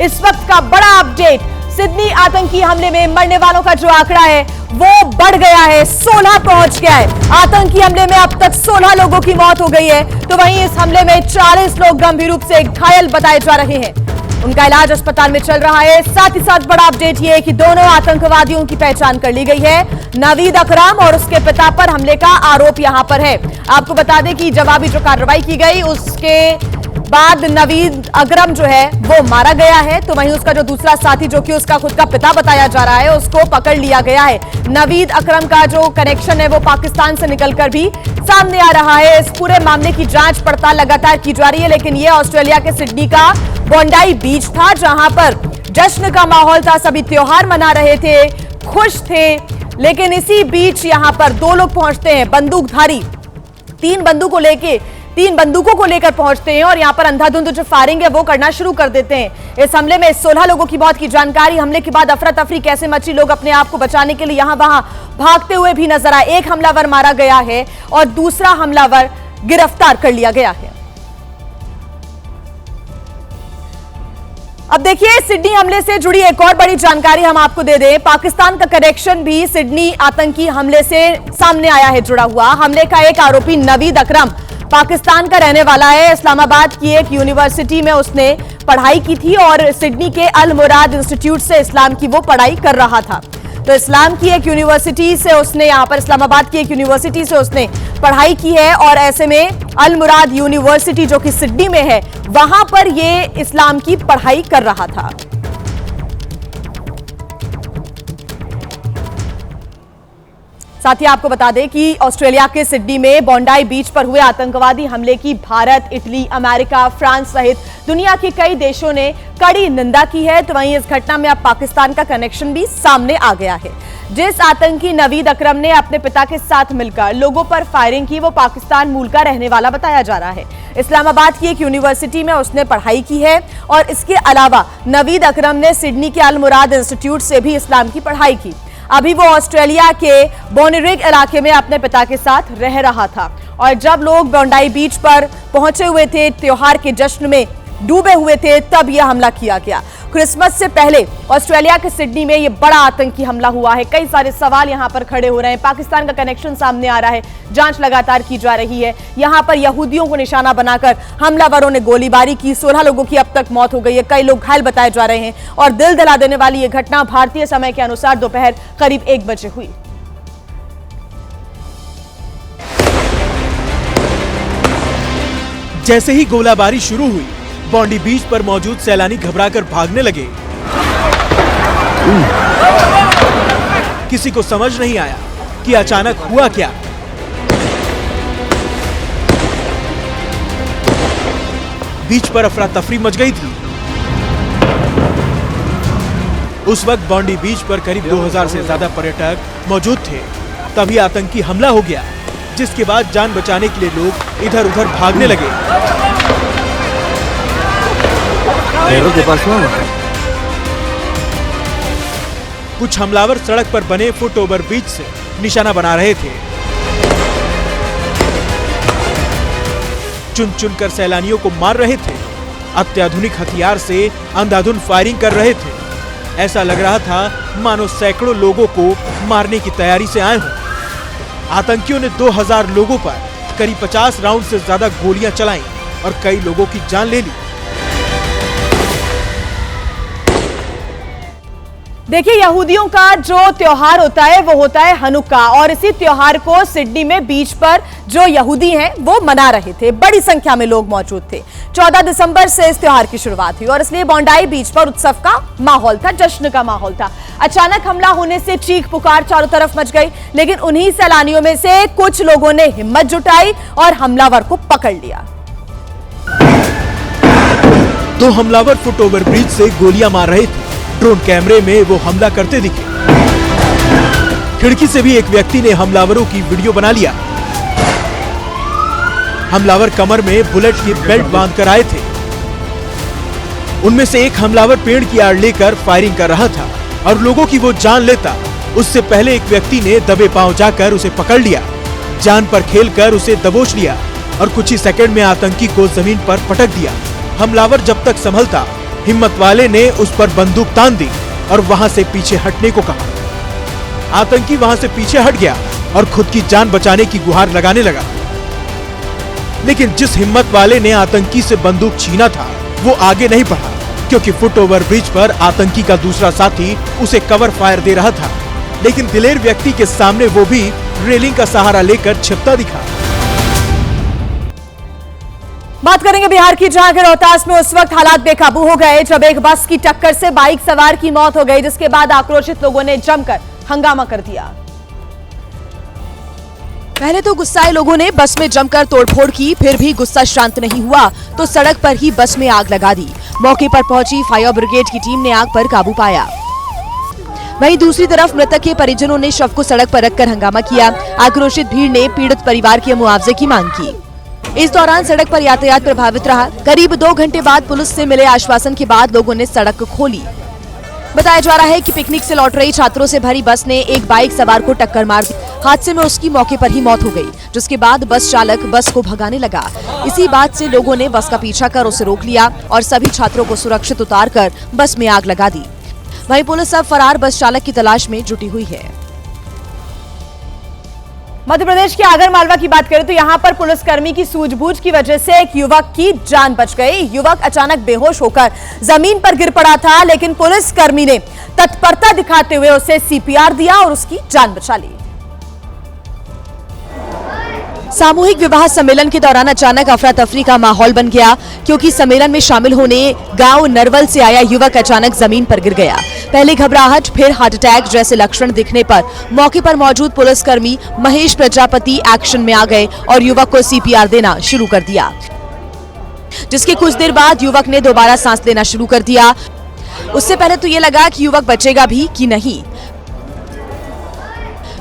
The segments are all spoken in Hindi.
इस वक्त का बड़ा अपडेट, सिडनी आतंकी हमले में मरने वालों का जो आंकड़ा है वो बढ़ गया है, 16 पहुंच गया है। आतंकी हमले में अब तक 16 लोगों की मौत हो गई है, तो वहीं इस हमले में 40 लोग गंभीर रूप से घायल बताए जा रहे हैं। उनका इलाज अस्पताल में चल रहा है। साथ ही साथ बड़ा अपडेट ये है कि दोनों आतंकवादियों की पहचान कर ली गई है। नवीद अकरम और उसके पिता पर हमले का आरोप यहां पर है। आपको बता दें कि जवाबी जो कार्रवाई की गई उसके बाद नवीद अकरम जो है वो मारा गया है, तो वहीं उसका जो दूसरा साथी जो कि उसका खुद का पिता बताया जा रहा है उसको पकड़ लिया गया है। नवीद अकरम का जो कनेक्शन है वो पाकिस्तान से निकलकर भी सामने आ रहा है। इस पूरे मामले की जांच पड़ताल लगातार की जा रही है, लेकिन ये ऑस्ट्रेलिया के सिडनी का बोंडाई बीच था जहां पर जश्न का माहौल था, सभी त्योहार मना रहे थे, खुश थे। लेकिन इसी बीच यहां पर दो लोग पहुंचते हैं, बंदूकधारी, तीन बंदूकों को लेकर पहुंचते हैं और यहां पर अंधाधुंध जो फायरिंग है वो करना शुरू कर देते हैं। इस हमले में 16 लोगों की मौत की जानकारी। हमले के बाद अफरा तफरी कैसे मची, लोग अपने आप को बचाने के लिए यहां वहां भागते हुए भी नजर आए। एक हमलावर मारा गया है और दूसरा हमलावर गिरफ्तार कर लिया गया है। अब देखिए, सिडनी हमले से जुड़ी एक और बड़ी जानकारी हम आपको दे दें। पाकिस्तान का कनेक्शन भी सिडनी आतंकी हमले से सामने आया है जुड़ा हुआ। हमले का एक आरोपी नवीद अकरम पाकिस्तान का रहने वाला है। इस्लामाबाद की एक यूनिवर्सिटी में उसने पढ़ाई की थी और सिडनी के अल मुराद इंस्टीट्यूट से इस्लाम की वो पढ़ाई कर रहा था। तो इस्लाम की एक यूनिवर्सिटी से उसने यहां पर इस्लामाबाद की एक यूनिवर्सिटी से उसने पढ़ाई की है और ऐसे में अल मुराद यूनिवर्सिटी जो कि सिडनी में है वहां पर ये इस्लाम की पढ़ाई कर रहा था। साथ ही आपको बता दें कि ऑस्ट्रेलिया के सिडनी में बोंडाई बीच पर हुए आतंकवादी हमले की भारत, इटली, अमेरिका, फ्रांस सहित दुनिया के कई देशों ने कड़ी निंदा की है। तो वहीं इस घटना में अब पाकिस्तान का कनेक्शन भी सामने आ गया है। जिस आतंकी नवीद अकरम ने अपने पिता के साथ मिलकर लोगों पर फायरिंग की वो पाकिस्तान मूल का रहने वाला बताया जा रहा है। इस्लामाबाद की एक यूनिवर्सिटी में उसने पढ़ाई की है और इसके अलावा नवीद अकरम ने सिडनी के अल मुराद इंस्टीट्यूट से भी इस्लाम की पढ़ाई की। अभी वो ऑस्ट्रेलिया के बोनिरिग इलाके में अपने पिता के साथ रह रहा था और जब लोग बोंडाई बीच पर पहुंचे हुए थे, त्योहार के जश्न में डूबे हुए थे, तब यह हमला किया गया। क्रिसमस से पहले ऑस्ट्रेलिया के सिडनी में यह बड़ा आतंकी हमला हुआ है। कई सारे सवाल यहां पर खड़े हो रहे हैं। पाकिस्तान का कनेक्शन सामने आ रहा है, जांच लगातार की जा रही है। यहां पर यहूदियों को निशाना बनाकर हमलावरों ने गोलीबारी की, 16 लोगों की अब तक मौत हो गई है, कई लोग घायल बताए जा रहे हैं। और दिल दहला देने वाली यह घटना भारतीय समय के अनुसार दोपहर करीब 1 बजे हुई। जैसे ही गोलाबारी शुरू हुई, बोंडी बीच पर मौजूद सैलानी घबराकर भागने लगे। किसी को समझ नहीं आया कि अचानक हुआ क्या। बीच पर अफरा तफरी मच गई थी। उस वक्त बोंडी बीच पर करीब 2000 से ज्यादा पर्यटक मौजूद थे। तभी आतंकी हमला हो गया, जिसके बाद जान बचाने के लिए लोग इधर उधर भागने लगे। कुछ हमलावर सड़क पर बने फुट ओवर ब्रिज से निशाना बना रहे थे। चुन चुनकर सैलानियों को मार रहे थे। अत्याधुनिक हथियार से अंधाधुंध फायरिंग कर रहे थे। ऐसा लग रहा था मानो सैकड़ों लोगों को मारने की तैयारी से आए हों। आतंकियों ने 2000 लोगों पर करीब 50 राउंड से ज्यादा गोलियां चलाईं और कई लोगों की जान ले ली। देखिए, यहूदियों का जो त्योहार होता है वो होता है हनुक्का और इसी त्योहार को सिडनी में बीच पर जो यहूदी हैं वो मना रहे थे। बड़ी संख्या में लोग मौजूद थे। 14 दिसंबर से इस त्योहार की शुरुआत हुई और इसलिए बोंडाई बीच पर उत्सव का माहौल था, जश्न का माहौल था। अचानक हमला होने से चीख पुकार चारों तरफ मच गई, लेकिन उन्हीं सैलानियों में से कुछ लोगों ने हिम्मत जुटाई और हमलावर को पकड़ लिया। दो हमलावर फुट ओवर ब्रिज से गोलियां मार रहे थे। ड्रोन कैमरे में वो हमला करते दिखे। खिड़की से भी एक व्यक्ति ने हमलावरों की वीडियो बना लिया। हमलावर कमर में बुलेट की बेल्ट बांध कर आए थे। उनमें से एक हमलावर पेड़ की आड़ लेकर फायरिंग कर रहा था और लोगों की वो जान लेता उससे पहले एक व्यक्ति ने दबे पांव जाकर उसे पकड़ लिया, जान पर खेलकर उसे दबोच लिया और कुछ ही सेकंड में आतंकी को जमीन पर पटक दिया। हमलावर जब तक संभलता हिम्मत वाले ने उस पर बंदूक तान दी और वहां से पीछे हटने को कहा। आतंकी वहां से पीछे हट गया और खुद की जान बचाने की गुहार लगाने लगा। लेकिन जिस हिम्मत वाले ने आतंकी से बंदूक छीना था वो आगे नहीं बढ़ा, क्योंकि फुट ओवर ब्रिज पर आतंकी का दूसरा साथी उसे कवर फायर दे रहा था। लेकिन दिलेर व्यक्ति के सामने वो भी रेलिंग का सहारा लेकर छिपता दिखा। बात करेंगे बिहार की, जहां के रोहतास में उस वक्त हालात बेकाबू हो गए जब एक बस की टक्कर से बाइक सवार की मौत हो गई, जिसके बाद आक्रोशित लोगों ने जमकर हंगामा कर दिया। पहले तो गुस्साए लोगों ने बस में जमकर तोड़फोड़ की, फिर भी गुस्सा शांत नहीं हुआ तो सड़क पर ही बस में आग लगा दी। मौके पर पहुंची फायर ब्रिगेड की टीम ने आग पर काबू पाया। वहीं दूसरी तरफ मृतक के परिजनों ने शव को सड़क पर रखकर हंगामा किया। आक्रोशित भीड़ ने पीड़ित परिवार के मुआवजे की मांग की। इस दौरान सड़क पर यातायात प्रभावित रहा। करीब 2 घंटे बाद पुलिस से मिले आश्वासन के बाद लोगों ने सड़क खोली। बताया जा रहा है कि पिकनिक से लौट रही छात्रों से भरी बस ने एक बाइक सवार को टक्कर मार दी। हादसे में उसकी मौके पर ही मौत हो गई, जिसके बाद बस चालक बस को भगाने लगा। इसी बात से लोगों ने बस का पीछा कर उसे रोक लिया और सभी छात्रों को सुरक्षित उतारकर बस में आग लगा दी। वहीं पुलिस अब फरार बस चालक की तलाश में जुटी हुई है। मध्य प्रदेश के आगरमालवा की बात करें तो यहां पर पुलिसकर्मी की सूझबूझ की वजह से एक युवक की जान बच गई। युवक अचानक बेहोश होकर जमीन पर गिर पड़ा था, लेकिन पुलिसकर्मी ने तत्परता दिखाते हुए उसे सीपीआर दिया और उसकी जान बचा ली। सामूहिक विवाह सम्मेलन के दौरान अचानक अफरा तफरी का माहौल बन गया, क्योंकि सम्मेलन में शामिल होने गांव नरवल से आया युवक अचानक जमीन पर गिर गया। पहले घबराहट, फिर हार्ट अटैक जैसे लक्षण दिखने पर मौके पर मौजूद पुलिसकर्मी महेश प्रजापति एक्शन में आ गए और युवक को सीपीआर देना शुरू कर दिया, जिसके कुछ देर बाद युवक ने दोबारा सांस लेना शुरू कर दिया। उससे पहले तो ये लगा कि युवक बचेगा भी कि नहीं।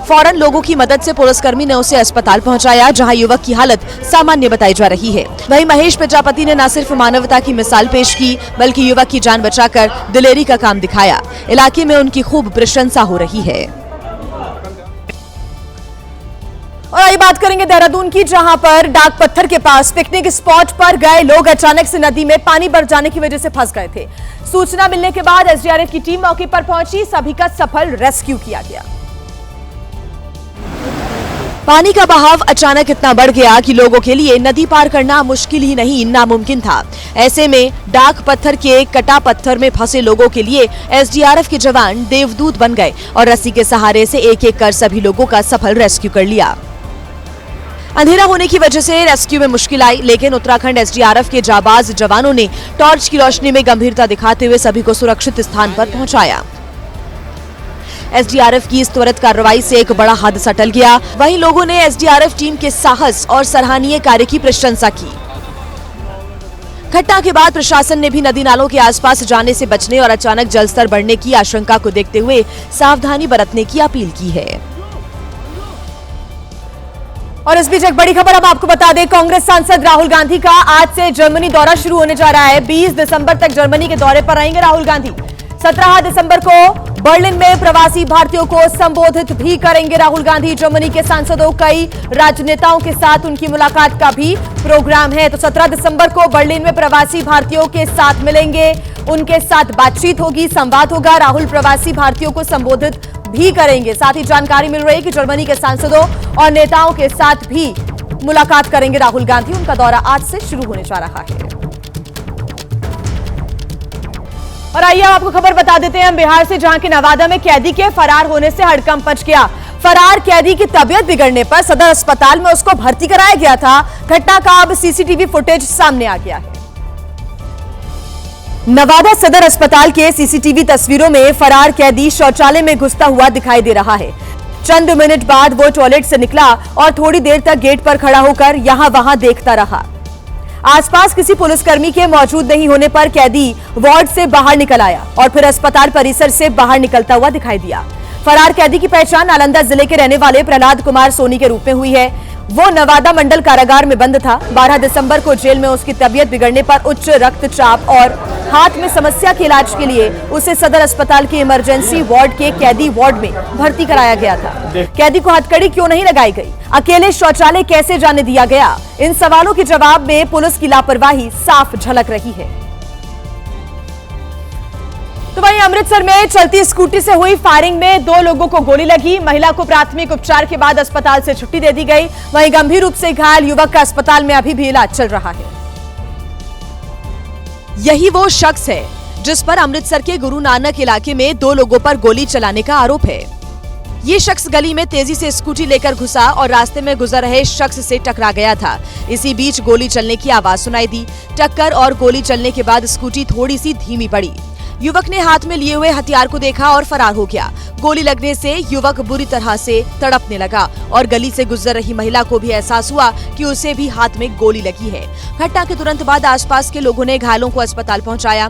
फौरन लोगों की मदद से पुलिसकर्मी ने उसे अस्पताल पहुंचाया, जहां युवक की हालत सामान्य बताई जा रही है। वहीं महेश प्रजापति ने न सिर्फ मानवता की मिसाल पेश की, बल्कि युवक की जान बचाकर दिलेरी का काम दिखाया। इलाके में उनकी खूब प्रशंसा हो रही है। और आइए बात करेंगे देहरादून की, जहां पर डाक पत्थर के पास पिकनिक स्पॉट पर गए लोग अचानक से नदी में पानी बढ़ जाने की वजह से फंस गए थे। सूचना मिलने के बाद एसडीआरएफ की टीम मौके पर पहुंची, सभी का सफल रेस्क्यू किया गया। पानी का बहाव अचानक इतना बढ़ गया कि लोगों के लिए नदी पार करना मुश्किल ही नहीं नामुमकिन था। ऐसे में डाक पत्थर के कटा पत्थर में फंसे लोगों के लिए एसडीआरएफ के जवान देवदूत बन गए और रस्सी के सहारे से एक एक कर सभी लोगों का सफल रेस्क्यू कर लिया। अंधेरा होने की वजह से रेस्क्यू में मुश्किल आई, लेकिन उत्तराखंड एसडीआरएफ के जाबाज जवानों ने टॉर्च की रोशनी में गंभीरता दिखाते हुए सभी को सुरक्षित स्थान पर पहुंचाया। एसडीआरएफ की इस त्वरित कार्रवाई से एक बड़ा हादसा टल गया। वहीं लोगों ने एसडीआरएफ टीम के साहस और सराहनीय कार्य की प्रशंसा की। घटना के बाद प्रशासन ने भी नदी नालों के आसपास जाने से बचने और अचानक जलस्तर बढ़ने की आशंका को देखते हुए सावधानी बरतने की अपील की है। और इस बीच एक बड़ी खबर हम आपको बता दें, कांग्रेस सांसद राहुल गांधी का आज से जर्मनी दौरा शुरू होने जा रहा है। 20 दिसंबर तक जर्मनी के दौरे पर रहेंगे राहुल गांधी। 17 दिसंबर को बर्लिन में प्रवासी भारतीयों को संबोधित भी करेंगे राहुल गांधी। जर्मनी के सांसदों, कई राजनेताओं के साथ उनकी मुलाकात का भी प्रोग्राम है। तो 17 दिसंबर को बर्लिन में प्रवासी भारतीयों के साथ मिलेंगे, उनके साथ बातचीत होगी, संवाद होगा। राहुल प्रवासी भारतीयों को संबोधित भी करेंगे। साथ ही जानकारी मिल रही है कि जर्मनी के सांसदों और नेताओं के साथ भी मुलाकात करेंगे राहुल गांधी। उनका दौरा आज से शुरू होने जा रहा है। और आइए आपको खबर बता देते हैं हम बिहार से, जहां के नवादा में कैदी के फरार होने से हड़कंप मच गया। फरार कैदी की तबीयत बिगड़ने पर सदर अस्पताल में उसको भर्ती कराया गया था। घटना का अब सीसीटीवी फुटेज सामने आ गया है। नवादा सदर अस्पताल के सीसीटीवी तस्वीरों में फरार कैदी शौचालय में घुसता हुआ दिखाई दे रहा है। चंद मिनट बाद वो टॉयलेट से निकला और थोड़ी देर तक गेट पर खड़ा होकर यहां वहां देखता रहा। आसपास किसी पुलिसकर्मी के मौजूद नहीं होने पर कैदी वार्ड से बाहर निकल आया और फिर अस्पताल परिसर से बाहर निकलता हुआ दिखाई दिया। फरार कैदी की पहचान नालंदा जिले के रहने वाले प्रहलाद कुमार सोनी के रूप में हुई है। वो नवादा मंडल कारागार में बंद था। 12 दिसंबर को जेल में उसकी तबीयत बिगड़ने पर उच्च रक्तचाप और हाथ में समस्या के इलाज के लिए उसे सदर अस्पताल के इमरजेंसी वार्ड के कैदी वार्ड में भर्ती कराया गया था। कैदी को हथकड़ी क्यों नहीं लगाई गई? अकेले शौचालय कैसे जाने दिया गया? इन सवालों के जवाब में पुलिस की लापरवाही साफ झलक रही है। तो वहीं अमृतसर में चलती स्कूटी से हुई फायरिंग में 2 लोगों को गोली लगी। महिला को प्राथमिक उपचार के बाद अस्पताल से छुट्टी दे दी गई। वहीं गंभीर रूप से घायल युवक का अस्पताल में अभी भी इलाज चल रहा है। यही वो शख्स है जिस पर अमृतसर के गुरु नानक इलाके में 2 लोगों पर गोली चलाने का आरोप है। ये शख्स गली में तेजी से स्कूटी लेकर घुसा और रास्ते में गुजर रहे शख्स से टकरा गया था। इसी बीच गोली चलने की आवाज सुनाई दी। टक्कर और गोली चलने के बाद स्कूटी थोड़ी सी धीमी पड़ी। युवक ने हाथ में लिए हुए हथियार को देखा और फरार हो गया। गोली लगने से युवक बुरी तरह से तड़पने लगा और गली से गुजर रही महिला को भी एहसास हुआ कि उसे भी हाथ में गोली लगी है। घटना के तुरंत बाद आसपास के लोगों ने घायलों को अस्पताल पहुंचाया।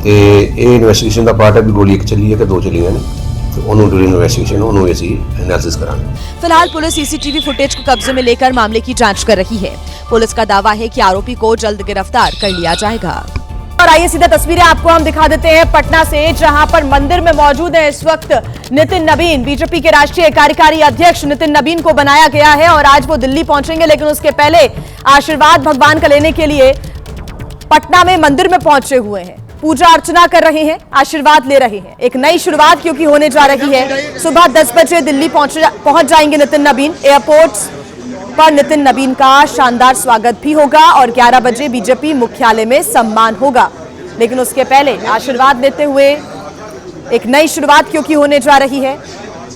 ਇਹ ਇਨਵੈਸਟੀਗੇਸ਼ਨ ਦਾ ਪਾਰਟ ਹੈ ਵੀ ਗੋਲੀ ਇੱਕ ਚੱਲੀ ਹੈ ਕਿ 2 ਚੱਲੀਆਂ ਨੇ ਤੇ ਉਹਨੂੰ ਡੂਰਿੰਗ ਇਨਵੈਸਟੀਗੇਸ਼ਨ ਉਹਨੂੰ ਅਸੀਂ ਐਨਾਲਿਸਿਸ ਕਰਾਂਗੇ। फिलहाल पुलिस सीसीटीवी फुटेज को कब्जे में लेकर मामले की जांच कर रही है। पुलिस का दावा है कि आरोपी को जल्द गिरफ्तार कर लिया जाएगा। और आइए सीधा तस्वीरें आपको हम दिखा देते हैं पटना से, जहां पर मंदिर में मौजूद है इस वक्त नितिन नवीन। बीजेपी के राष्ट्रीय कार्यकारी अध्यक्ष नितिन नवीन को बनाया गया है और आज वो दिल्ली पहुंचेंगे, लेकिन उसके पहले आशीर्वाद भगवान का लेने के लिए पटना में मंदिर में पहुंचे हुए हैं। पूजा अर्चना कर रहे हैं, आशीर्वाद ले रहे हैं। एक नई शुरुआत क्योंकि होने जा रही है। सुबह 10 बजे दिल्ली पहुंच जाएंगे नितिन नवीन। एयरपोर्ट पर नितिन नवीन का शानदार स्वागत भी होगा और 11 बजे बीजेपी मुख्यालय में सम्मान होगा। लेकिन उसके पहले आशीर्वाद लेते हुए एक नई शुरुआत क्योंकि होने जा रही है।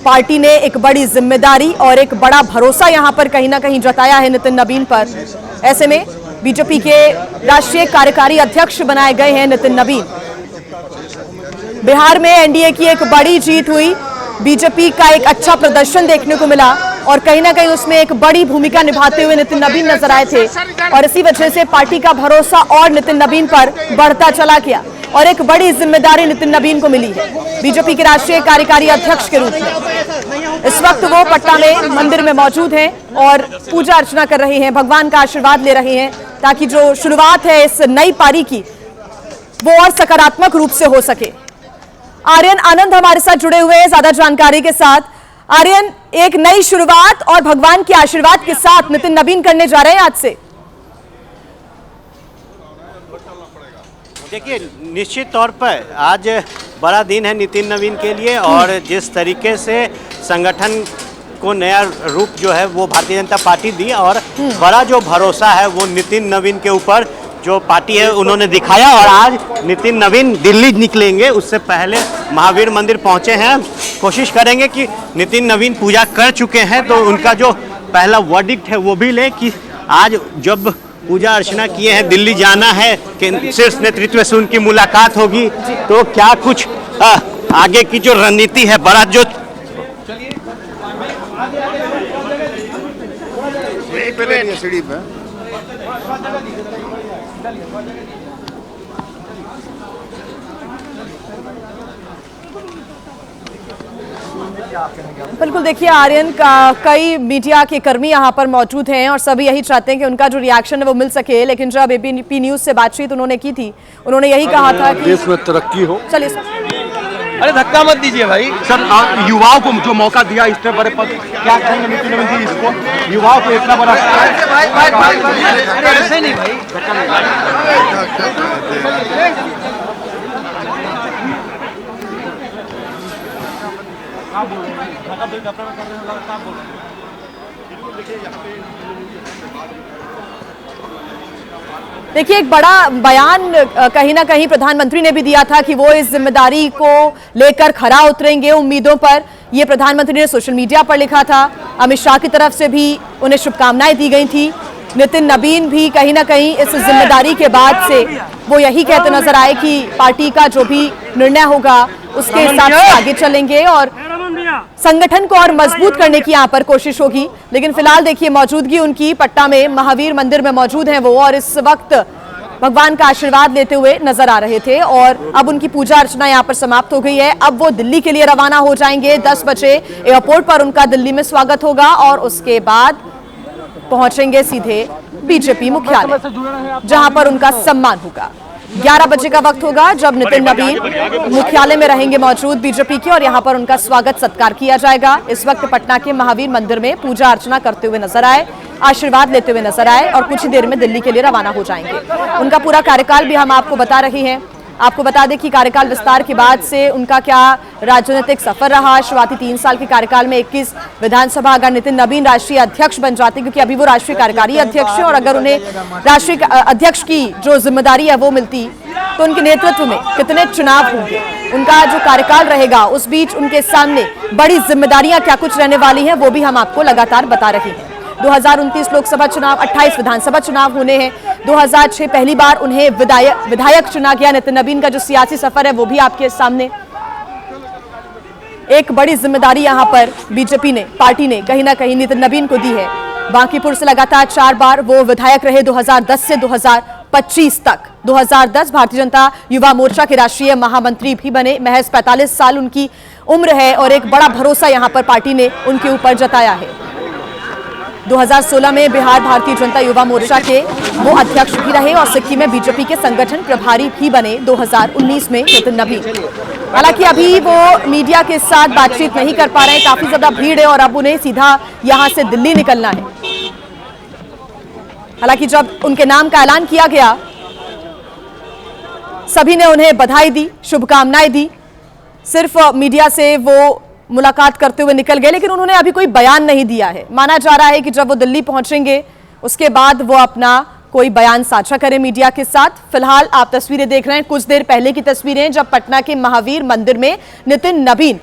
पार्टी ने एक बड़ी जिम्मेदारी और एक बड़ा भरोसा यहां पर कहीं ना कहीं जताया है नितिन नवीन पर। ऐसे में बीजेपी के राष्ट्रीय कार्यकारी अध्यक्ष बनाए गए हैं नितिन नवीन। बिहार में एनडीए की एक बड़ी जीत हुई। बीजेपी का एक अच्छा प्रदर्शन देखने को मिला और कहीं ना कहीं उसमें एक बड़ी भूमिका निभाते हुए नितिन नवीन नजर आए थे और इसी वजह से पार्टी का भरोसा और नितिन नवीन पर बढ़ता चला गया और एक बड़ी जिम्मेदारी नितिन नवीन को मिली है बीजेपी के राष्ट्रीय कार्यकारी अध्यक्ष के रूप में। इस वक्त वो पटना में मंदिर में मौजूद हैं और पूजा अर्चना कर रहे हैं, भगवान का आशीर्वाद ले रहे हैं ताकि जो शुरुआत है इस नई पारी की वो और सकारात्मक रूप से हो सके। आर्यन आनंद हमारे साथ जुड़े हुए हैं ज्यादा जानकारी के साथ। आर्यन, एक नई शुरुआत और भगवान के आशीर्वाद के साथ नितिन नवीन करने जा रहे हैं आज से। देखिए, निश्चित तौर पर आज बड़ा दिन है नितिन नवीन के लिए और जिस तरीके से संगठन को नया रूप जो है वो भारतीय जनता पार्टी दी और बड़ा जो भरोसा है वो नितिन नवीन के ऊपर जो पार्टी है उन्होंने दिखाया और आज नितिन नवीन दिल्ली निकलेंगे, उससे पहले महावीर मंदिर पहुंचे हैं। कोशिश करेंगे कि नितिन नवीन पूजा कर चुके हैं तो उनका जो पहला वर्डिक्ट है वो भी ले कि आज जब पूजा अर्चना किए हैं, दिल्ली जाना है, शीर्ष नेतृत्व से उनकी मुलाकात होगी तो क्या कुछ आगे की जो रणनीति है, बड़ा जो सीढ़ी पे बिल्कुल, देखिए आर्यन का कई मीडिया के कर्मी यहाँ पर मौजूद हैं और सभी यही चाहते हैं कि उनका जो रिएक्शन है वो मिल सके। लेकिन जब एबीपी न्यूज से बातचीत उन्होंने की थी, उन्होंने यही कहा था कि देश में तरक्की हो। चलिए, अरे धक्का मत दीजिए भाई। सर, युवाओं को जो मौका दिया इतने बड़े पद, क्या कहेंगे नितिन नवीन जी इसको? युवाओं को इतना बड़ा ऐसे नहीं भाई। देखिए, एक बड़ा बयान कहीं ना कहीं प्रधानमंत्री ने भी दिया था कि वो इस जिम्मेदारी को लेकर खरा उतरेंगे उम्मीदों पर। ये प्रधानमंत्री ने सोशल मीडिया पर लिखा था। अमित शाह की तरफ से भी उन्हें शुभकामनाएं दी गई थी। नितिन नवीन भी कहीं ना कहीं इस जिम्मेदारी के बाद से वो यही कहते नजर आए कि पार्टी का जो भी निर्णय होगा उसके हिसाब से आगे चलेंगे और संगठन को और मजबूत करने की यहाँ पर कोशिश होगी। लेकिन फिलहाल देखिए, मौजूदगी उनकी पटना में महावीर मंदिर में मौजूद हैं वो और इस वक्त भगवान का आशीर्वाद लेते हुए नजर आ रहे थे और अब उनकी पूजा अर्चना यहाँ पर समाप्त हो गई है। अब वो दिल्ली के लिए रवाना हो जाएंगे। 10 बजे एयरपोर्ट पर उनका दिल्ली में स्वागत होगा और उसके बाद पहुंचेंगे सीधे बीजेपी मुख्यालय, जहां पर उनका सम्मान होगा। 11 बजे का वक्त होगा जब नितिन नवीन मुख्यालय में रहेंगे मौजूद बीजेपी के और यहां पर उनका स्वागत सत्कार किया जाएगा। इस वक्त पटना के महावीर मंदिर में पूजा अर्चना करते हुए नजर आए, आशीर्वाद लेते हुए नजर आए और कुछ ही देर में दिल्ली के लिए रवाना हो जाएंगे। उनका पूरा कार्यकाल भी हम आपको बता रहे हैं। आपको बता दें कि कार्यकाल विस्तार के बाद से उनका क्या राजनीतिक सफर रहा। शुरुआती 3 साल के कार्यकाल में 21 विधानसभा अगर नितिन नवीन राष्ट्रीय अध्यक्ष बन जाते, क्योंकि अभी वो राष्ट्रीय कार्यकारी अध्यक्ष है, और अगर उन्हें राष्ट्रीय अध्यक्ष की जो जिम्मेदारी है वो मिलती तो उनके नेतृत्व में कितने चुनाव होंगे, उनका जो कार्यकाल रहेगा उस बीच उनके सामने बड़ी जिम्मेदारियां क्या कुछ रहने वाली हैं, वो भी हम आपको लगातार बता रहे हैं। 2029 लोकसभा चुनाव, 28 विधानसभा चुनाव होने हैं। 2006 पहली बार उन्हें विधायक चुना गया। नितिन नवीन का जो सियासी सफर है वो भी आपके सामने। एक बड़ी जिम्मेदारी यहां पर बीजेपी ने, पार्टी ने कहीं ना कहीं नितिन नवीन को दी है। बांकीपुर से लगातार 4 बार वो विधायक रहे, 2010 से 2025 तक। 2010 भारतीय जनता युवा मोर्चा के राष्ट्रीय महामंत्री भी बने। महज 45 साल उनकी उम्र है और एक बड़ा भरोसा यहां पर पार्टी ने उनके ऊपर जताया है। 2016 में बिहार भारतीय जनता युवा मोर्चा के वो अध्यक्ष भी रहे और सिक्किम में बीजेपी के संगठन प्रभारी भी बने 2019 में नितिन नवीन। हालांकि अभी वो मीडिया के साथ बातचीत नहीं कर पा रहे हैं, काफी ज्यादा भीड़ है और अब उन्हें सीधा यहां से दिल्ली निकलना है। हालांकि जब उनके नाम का ऐलान किया गया, सभी ने उन्हें बधाई दी, शुभकामनाएं दी। सिर्फ मीडिया से वो मुलाकात करते हुए निकल गए, लेकिन उन्होंने अभी कोई बयान नहीं दिया है। माना जा रहा है कि जब वो दिल्ली पहुंचेंगे उसके बाद वो अपना कोई बयान साझा करें मीडिया के साथ। फिलहाल आप तस्वीरें देख रहे हैं, कुछ देर पहले की तस्वीरें, जब पटना के महावीर मंदिर में नितिन नवीन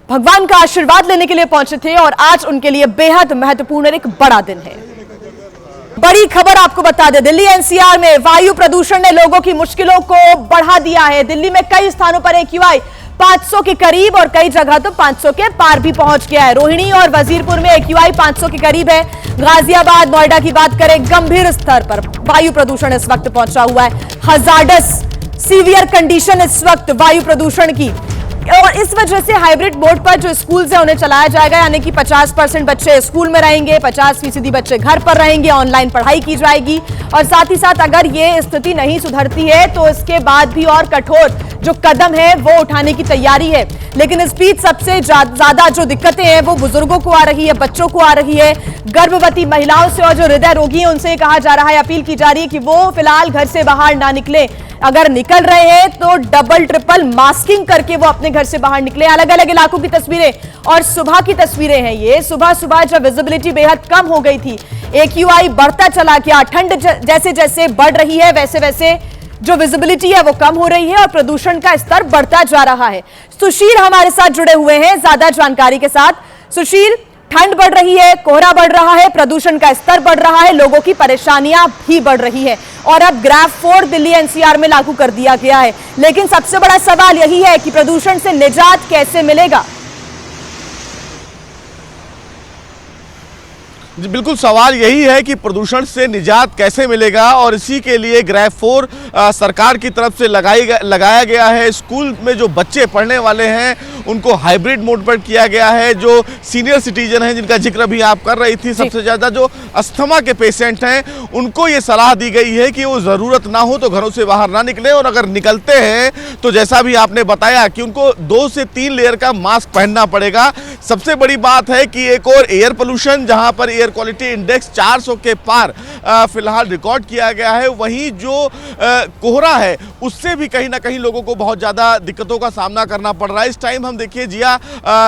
भगवान का आशीर्वाद लेने के लिए पहुंचे थे और आज उनके लिए बेहद महत्वपूर्ण एक बड़ा दिन है। बड़ी खबर आपको बता दें, दिल्ली एनसीआर में वायु प्रदूषण ने लोगों की मुश्किलों को बढ़ा दिया है। दिल्ली में कई स्थानों पर AQI 500 के करीब और कई जगह तो 500 के पार भी पहुंच गया है। रोहिणी और वजीरपुर में AQI 500 के करीब है। गाजियाबाद, नोएडा की बात करें, गंभीर स्तर पर वायु प्रदूषण इस वक्त पहुंचा हुआ है। हजार्डस सीवियर कंडीशन इस वक्त वायु प्रदूषण की, और इस वजह से हाइब्रिड मोड पर जो स्कूल्स है उन्हें चलाया जाएगा, यानी कि 50% बच्चे स्कूल में रहेंगे, 50% बच्चे घर पर रहेंगे, ऑनलाइन पढ़ाई की जाएगी। और साथ ही साथ अगर ये स्थिति नहीं सुधरती है तो इसके बाद भी और कठोर जो कदम है वो उठाने की तैयारी है। लेकिन इस बीच सबसे ज्यादा जो दिक्कतें हैं वो बुजुर्गों को आ रही है, बच्चों को आ रही है, गर्भवती महिलाओं से और जो हृदय रोगी हैं उनसे कहा जा रहा है, अपील की जा रही है कि वो फिलहाल घर से बाहर ना निकले। अगर निकल रहे हैं तो डबल ट्रिपल मास्किंग करके वो अपने घर से बाहर निकले। अलग अलग इलाकों की तस्वीरें और सुबह की तस्वीरें हैं ये। सुबह सुबह जब विजिबिलिटी बेहद कम हो गई थी, AQI बढ़ता चला गया। ठंड जैसे जैसे बढ़ रही है वैसे वैसे जो विजिबिलिटी है वो कम हो रही है और प्रदूषण का स्तर बढ़ता जा रहा है। सुशील हमारे साथ जुड़े हुए हैं ज्यादा जानकारी के साथ। सुशील, ठंड बढ़ रही है, कोहरा बढ़ रहा है, प्रदूषण का स्तर बढ़ रहा है, लोगों की परेशानियां भी बढ़ रही है और अब ग्राफ 4 दिल्ली एनसीआर में लागू कर दिया गया है। लेकिन सबसे बड़ा सवाल यही है कि प्रदूषण से निजात कैसे मिलेगा? जी बिल्कुल, सवाल यही है कि प्रदूषण से निजात कैसे मिलेगा और इसी के लिए ग्राफ 4 सरकार की तरफ से लगाया गया है। स्कूल में जो बच्चे पढ़ने वाले हैं उनको हाइब्रिड मोड पर किया गया है। जो सीनियर सिटीजन हैं जिनका जिक्र भी आप कर रही थी, सबसे ज़्यादा जो अस्थमा के पेशेंट हैं उनको ये सलाह दी गई है कि वो ज़रूरत ना हो तो घरों से बाहर ना निकलें, और अगर निकलते हैं तो जैसा भी आपने बताया कि उनको 2 से 3 लेयर का मास्क पहनना पड़ेगा। सबसे बड़ी बात है कि एक और एयर पोल्यूशन, जहाँ पर एयर क्वालिटी इंडेक्स 400 के पार फिलहाल रिकॉर्ड किया गया है, वहीं जो कोहरा है उससे भी कहीं ना कहीं लोगों को बहुत ज़्यादा दिक्कतों का सामना करना पड़ रहा है। इस टाइम हम देखिए जिया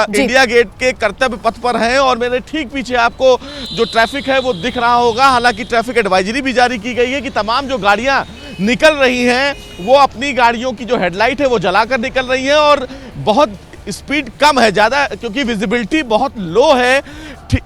इंडिया गेट के कर्तव्य पथ पर हैं और मेरे ठीक पीछे आपको जो ट्रैफिक है वो दिख रहा होगा। हालांकि ट्रैफिक एडवाइजरी भी जारी की गई है कि तमाम जो गाड़ियां निकल रही हैं वो अपनी गाड़ियों की जो हेडलाइट है वो जलाकर निकल रही हैं और बहुत स्पीड कम है, ज़्यादा क्योंकि विजिबिलिटी बहुत लो है।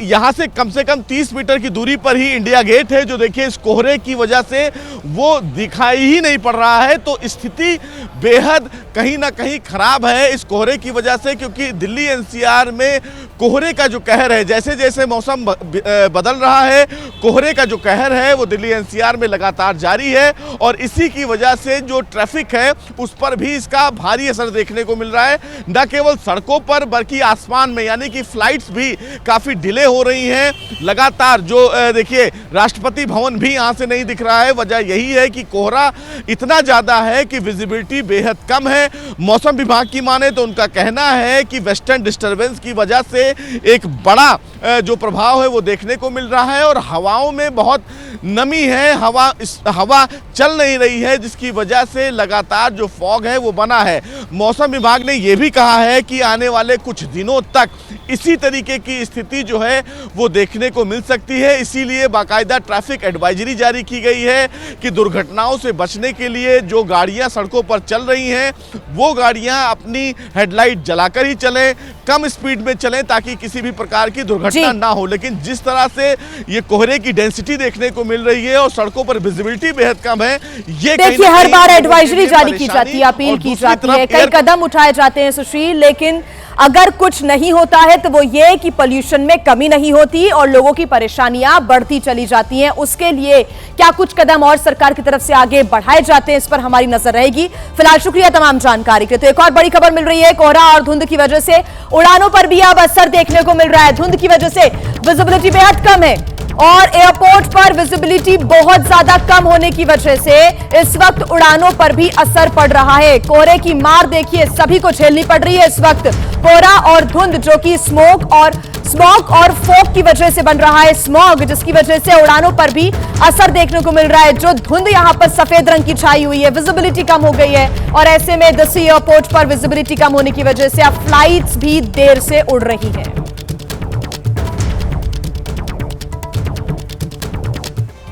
यहाँ से कम 30 मीटर की दूरी पर ही इंडिया गेट है, जो देखिए इस कोहरे की वजह से वो दिखाई ही नहीं पड़ रहा है। तो स्थिति बेहद कहीं ना कहीं खराब है इस कोहरे की वजह से, क्योंकि दिल्ली एनसीआर में कोहरे का जो कहर है, जैसे जैसे मौसम बदल रहा है, कोहरे का जो कहर है वो दिल्ली एनसीआर में लगातार जारी है और इसी की वजह से जो ट्रैफिक है उस पर भी इसका भारी असर देखने को मिल रहा है। न केवल सड़कों पर बल्कि आसमान में, यानी कि फ्लाइट्स भी काफ़ी डिले हो रही हैं लगातार। जो देखिए राष्ट्रपति भवन भी यहाँ से नहीं दिख रहा है। वजह यही है कि कोहरा इतना ज़्यादा है कि विजिबिलिटी बेहद कम है। मौसम विभाग की माने तो उनका कहना है कि वेस्टर्न डिस्टर्बेंस की वजह से एक बड़ा जो प्रभाव है वो देखने को मिल रहा है और हवाओं में बहुत नमी है। हवा चल नहीं रही है, जिसकी वजह से लगातार जो फॉग है वो बना है। मौसम विभाग ने यह भी कहा है कि आने वाले कुछ दिनों तक इसी तरीके की स्थिति जो है वो देखने को मिल सकती है। इसीलिए बाकायदा ट्रैफिक एडवाइजरी जारी की गई है कि दुर्घटनाओं से बचने के लिए जो गाड़ियां सड़कों पर चल रही हैं वो गाड़ियां अपनी हेडलाइट जलाकर ही चलें, कम स्पीड में चलें ताकि किसी भी प्रकार की दुर्घटना ना हो। लेकिन जिस तरह से ये कोहरे की डेंसिटी देखने को मिल रही है और सड़कों पर विजिबिलिटी बेहद कम है, ये देखिए हर बार एडवाइजरी जारी की जाती है, अपील की जाती है, कई कदम उठाए जाते हैं सुशील, लेकिन अगर कुछ नहीं होता है तो वो ये कि पोल्यूशन में कमी नहीं होती और लोगों की परेशानियां बढ़ती चली जाती हैं। उसके लिए क्या कुछ कदम और सरकार की तरफ से आगे बढ़ाए जाते हैं, इस पर हमारी नजर रहेगी। फिलहाल शुक्रिया तमाम जानकारी के लिए। तो एक और बड़ी खबर मिल रही है, कोहरा और धुंध की वजह से उड़ानों पर भी अब असर देखने को मिल रहा है। धुंध की वजह से विजिबिलिटी बेहद कम है और एयरपोर्ट पर विजिबिलिटी बहुत ज्यादा कम होने की वजह से इस वक्त उड़ानों पर भी असर पड़ रहा है। कोहरे की मार देखिए सभी को झेलनी पड़ रही है इस वक्त। कोहरा और धुंध जो कि स्मोक और फोग की वजह से बन रहा है, स्मॉग, जिसकी वजह से उड़ानों पर भी असर देखने को मिल रहा है। जो धुंध यहां पर सफेद रंग की छाई हुई है, विजिबिलिटी कम हो गई है और ऐसे में दिल्ली एयरपोर्ट पर विजिबिलिटी कम होने की वजह से अब फ्लाइट्स भी देर से उड़ रही हैं।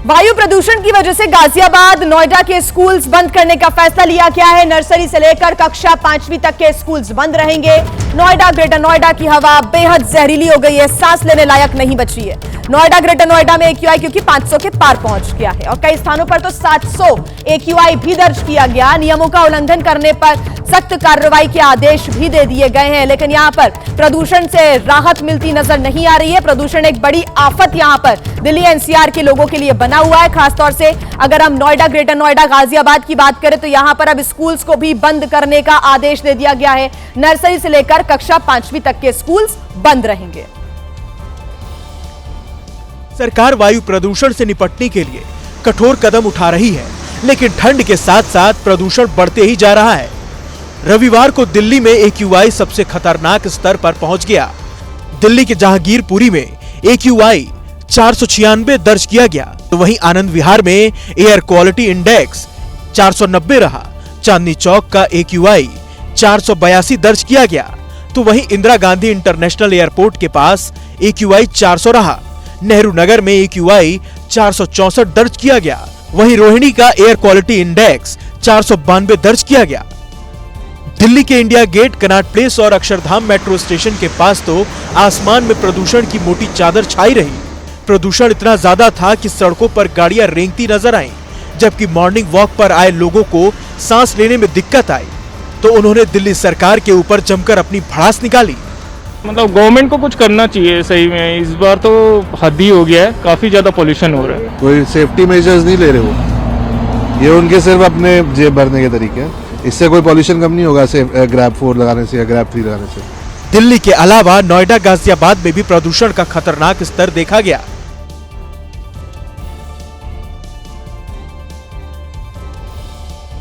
वायु प्रदूषण की वजह से गाजियाबाद, नोएडा के स्कूल्स बंद करने का फैसला लिया गया है। नर्सरी से लेकर कक्षा 5वीं तक के स्कूल्स बंद रहेंगे। नोएडा, ग्रेटर नोएडा की हवा बेहद जहरीली हो गई है, सांस लेने लायक नहीं बची है। नोएडा, ग्रेटर नोएडा में AQI क्योंकि 500 के पार पहुंच गया है और कई स्थानों पर तो 700 AQI भी दर्ज किया गया। नियमों का उल्लंघन करने पर सख्त कार्रवाई के आदेश भी दे दिए गए हैं, लेकिन यहां पर प्रदूषण से राहत मिलती नजर नहीं आ रही है। प्रदूषण एक बड़ी आफत यहां पर दिल्ली NCR के लोगों के लिए बना हुआ है। खासतौर से अगर हम नोएडा, ग्रेटर नोएडा, गाजियाबाद की बात करें तो यहां पर अब स्कूल्स को भी बंद करने का आदेश दे दिया गया है। नर्सरी से लेकर कक्षा 5वीं तक के स्कूल्स बंद रहेंगे। सरकार वायु प्रदूषण से निपटने के लिए कठोर कदम उठा रही है, लेकिन ठंड के साथ साथ प्रदूषण बढ़ते ही जा रहा है। रविवार को दिल्ली में AQI सबसे खतरनाक स्तर पर पहुंच गया। दिल्ली के जहांगीरपुरी में AQI 496 दर्ज किया गया, तो वहीं आनंद विहार में एयर क्वालिटी इंडेक्स 490 रहा। चांदनी चौक का AQI 482 दर्ज किया गया, तो वहीं इंदिरा गांधी इंटरनेशनल एयरपोर्ट के पास AQI 400 रहा। नेहरू नगर में AQI 464 दर्ज किया गया। वहीं रोहिणी का एयर क्वालिटी इंडेक्स 492 दर्ज किया गया। दिल्ली के इंडिया गेट, कनॉट प्लेस और अक्षरधाम मेट्रो स्टेशन के पास तो आसमान में प्रदूषण की मोटी चादर छाई रही। प्रदूषण इतना ज्यादा था कि सड़कों पर गाड़ियां रेंगती नजर आईं, जबकि मॉर्निंग वॉक पर आए लोगों को सांस लेने में दिक्कत आई तो उन्होंने दिल्ली सरकार के ऊपर जमकर अपनी भड़ास निकाली। मतलब गवर्नमेंट को कुछ करना चाहिए सही में, इस बार तो हद ही हो गया है, काफी ज्यादा पोल्यूशन हो रहा है। कोई सेफ्टी मेजर्स नहीं ले रहे वो, ये उनके सिर्फ अपने जेब भरने के तरीके हैं। इससे कोई पोल्यूशन कम नहीं होगा ग्रैब 4 लगाने से या ग्रैब 3 लगाने से। दिल्ली के अलावा नोएडा, गाजियाबाद में भी प्रदूषण का खतरनाक स्तर देखा गया।